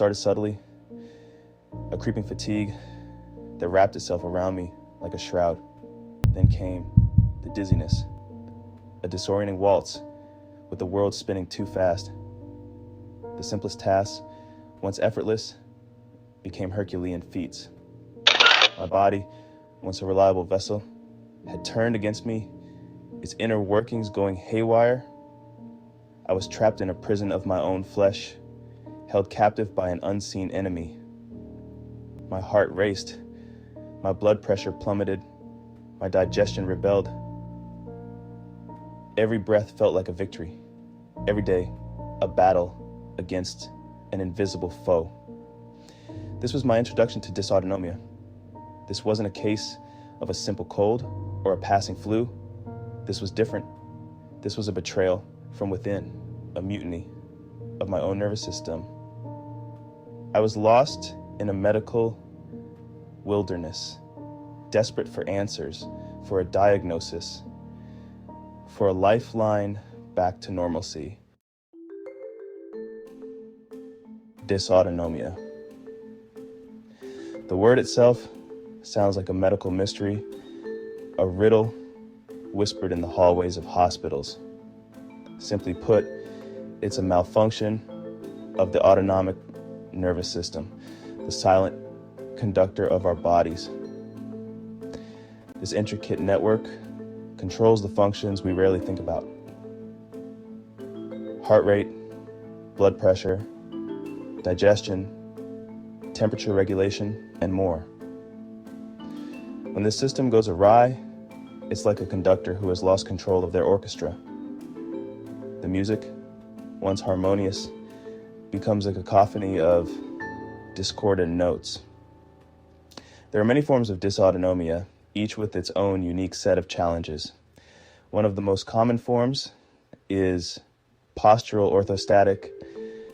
started subtly, a creeping fatigue that wrapped itself around me like a shroud. Then came the dizziness, a disorienting waltz with the world spinning too fast. The simplest tasks, once effortless, became Herculean feats. My body, once a reliable vessel, had turned against me, its inner workings going haywire. I was trapped in a prison of my own flesh, held captive by an unseen enemy. My heart raced, my blood pressure plummeted, my digestion rebelled. Every breath felt like a victory, every day a battle against an invisible foe. This was my introduction to dysautonomia. This wasn't a case of a simple cold or a passing flu. This was different. This was a betrayal from within, a mutiny of my own nervous system. I was lost in a medical wilderness, desperate for answers, for a diagnosis, for a lifeline back to normalcy. Dysautonomia. The word itself sounds like a medical mystery, a riddle whispered in the hallways of hospitals. Simply put, it's a malfunction of the autonomic nervous system, the silent conductor of our bodies. This intricate network controls the functions we rarely think about. Heart rate, blood pressure, digestion, temperature regulation, and more. When this system goes awry, it's like a conductor who has lost control of their orchestra. The music, once harmonious, becomes a cacophony of discordant notes. There are many forms of dysautonomia, each with its own unique set of challenges. One of the most common forms is postural orthostatic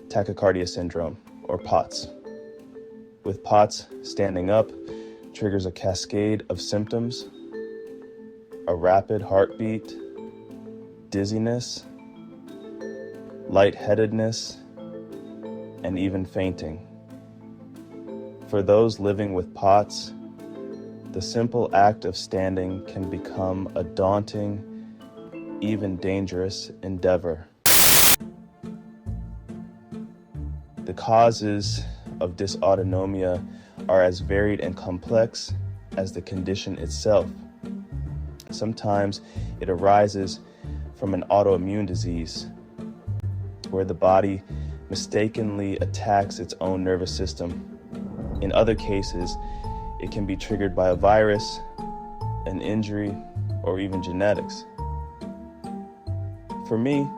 tachycardia syndrome, or POTS. With POTS, standing up triggers a cascade of symptoms: a rapid heartbeat, dizziness, lightheadedness, and even fainting. For those living with POTS, the simple act of standing can become a daunting, even dangerous endeavor. The causes of dysautonomia are as varied and complex as the condition itself. Sometimes it arises from an autoimmune disease, where the body mistakenly attacks its own nervous system. In other cases, it can be triggered by a virus, an injury, or even genetics. For me,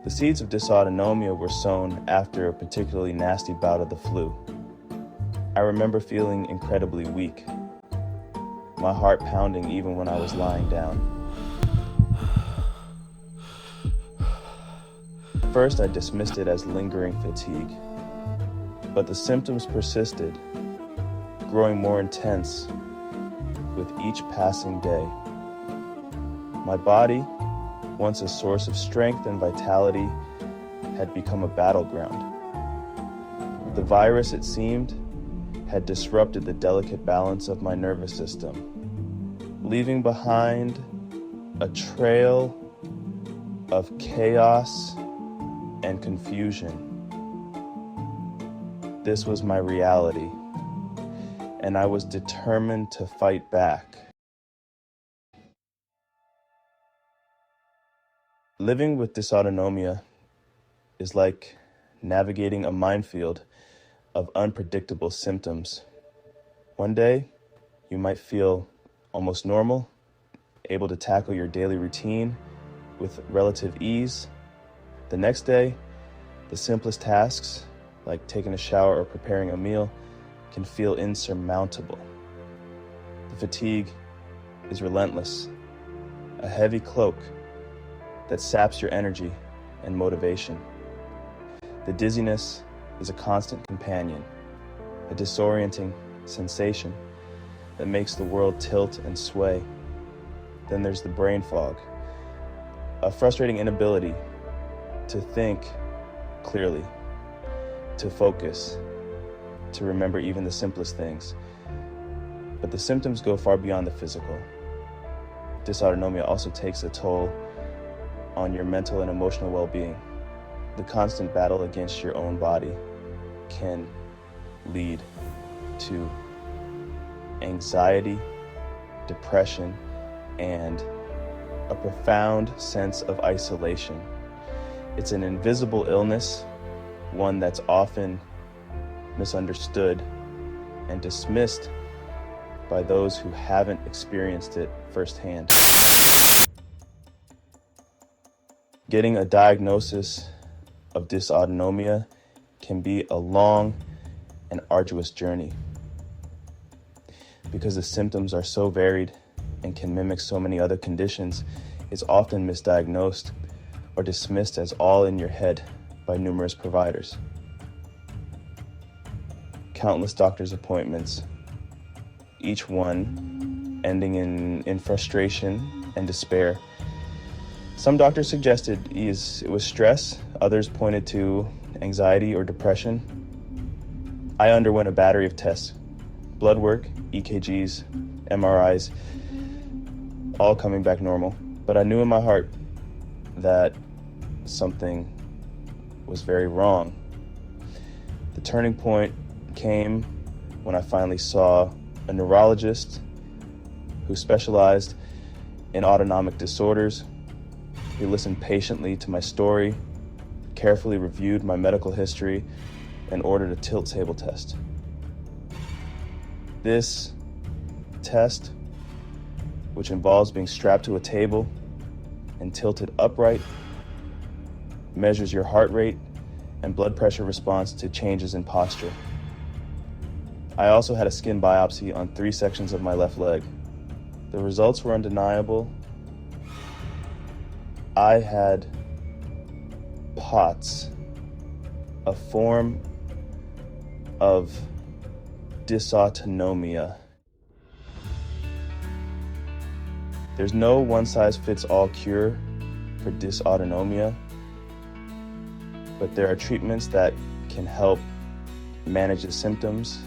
the seeds of dysautonomia were sown after a particularly nasty bout of the flu. I remember feeling incredibly weak, my heart pounding even when I was lying down. First, I dismissed it as lingering fatigue, but the symptoms persisted, growing more intense with each passing day. My body, once a source of strength and vitality, had become a battleground. The virus, it seemed, had disrupted the delicate balance of my nervous system, leaving behind a trail of chaos and confusion. This was my reality, and I was determined to fight back. Living with dysautonomia is like navigating a minefield of unpredictable symptoms. One day, you might feel almost normal, able to tackle your daily routine with relative ease. The next day, the simplest tasks, like taking a shower or preparing a meal, can feel insurmountable. The fatigue is relentless, a heavy cloak that saps your energy and motivation. The dizziness is a constant companion, a disorienting sensation that makes the world tilt and sway. Then there's the brain fog, a frustrating inability to think clearly, to focus, to remember even the simplest things. But the symptoms go far beyond the physical. Dysautonomia also takes a toll on your mental and emotional well-being. The constant battle against your own body can lead to anxiety, depression, and a profound sense of isolation. It's an invisible illness, one that's often misunderstood and dismissed by those who haven't experienced it firsthand. Getting a diagnosis of dysautonomia can be a long and arduous journey because the symptoms are so varied and can mimic so many other conditions. It's often misdiagnosed or dismissed as all in your head by numerous providers. Countless doctor's appointments, each one ending in frustration and despair. Some doctors suggested it was stress, others pointed to anxiety or depression. I underwent a battery of tests, blood work, EKGs, MRIs, all coming back normal. But I knew in my heart that something was very wrong. The turning point came when I finally saw a neurologist who specialized in autonomic disorders. He listened patiently to my story, carefully reviewed my medical history, and ordered a tilt table test. This test, which involves being strapped to a table and tilted upright, measures your heart rate and blood pressure response to changes in posture. I also had a skin biopsy on 3 sections of my left leg. The results were undeniable. I had POTS, a form of dysautonomia. There's no one-size-fits-all cure for dysautonomia, but there are treatments that can help manage the symptoms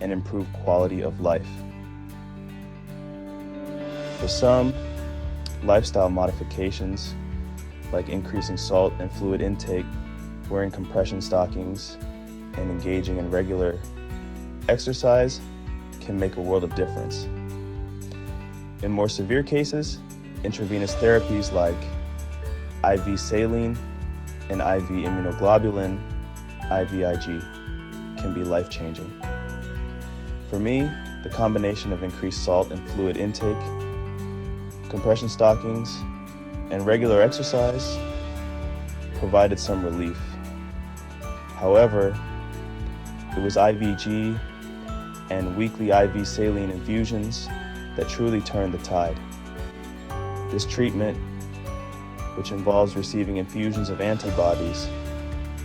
and improve quality of life. For some, lifestyle modifications like increasing salt and fluid intake, wearing compression stockings, and engaging in regular exercise can make a world of difference. In more severe cases, intravenous therapies like IV saline and IV immunoglobulin, IVIG, can be life-changing. For me, the combination of increased salt and fluid intake, compression stockings, and regular exercise provided some relief. However, it was IVG and weekly IV saline infusions that truly turned the tide. This treatment, which involves receiving infusions of antibodies,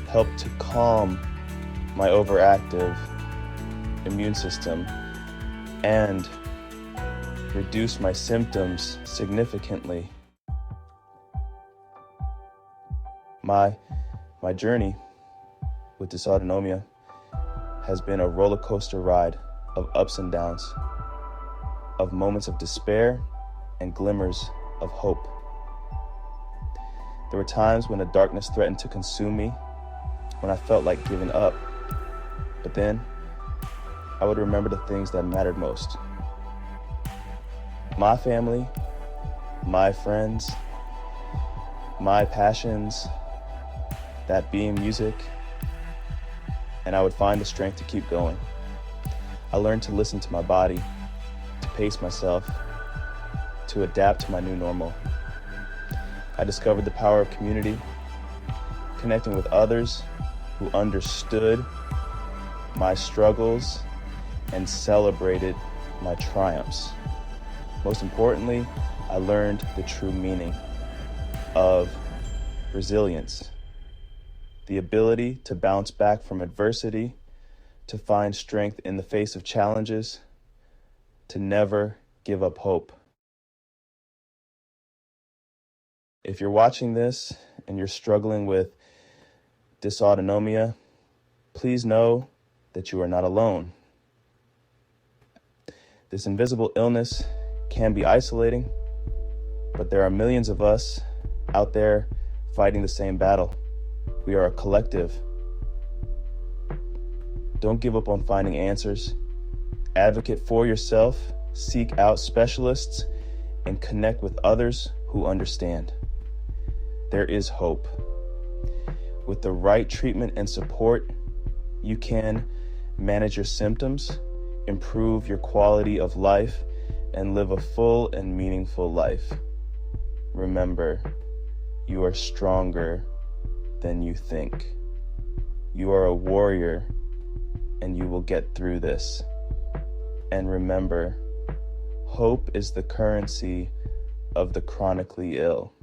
helped to calm my overactive immune system and reduce my symptoms significantly. My journey with dysautonomia has been a roller coaster ride of ups and downs, of moments of despair and glimmers of hope. There were times when the darkness threatened to consume me, when I felt like giving up. But then I would remember the things that mattered most. My family, my friends, my passions, that being music, and I would find the strength to keep going. I learned to listen to my body, to pace myself, to adapt to my new normal. I discovered the power of community, connecting with others who understood my struggles and celebrated my triumphs. Most importantly, I learned the true meaning of resilience, the ability to bounce back from adversity, to find strength in the face of challenges, to never give up hope. If you're watching this and you're struggling with dysautonomia, Please know that you are not alone. This invisible illness can be isolating, but there are millions of us out there fighting the same battle. We are a collective. Don't give up on finding answers. Advocate for yourself, seek out specialists, and connect with others who understand. There is hope. With the right treatment and support, you can manage your symptoms, improve your quality of life, and live a full and meaningful life. Remember, you are stronger than you think. You are a warrior, and you will get through this. And remember, hope is the currency of the chronically ill.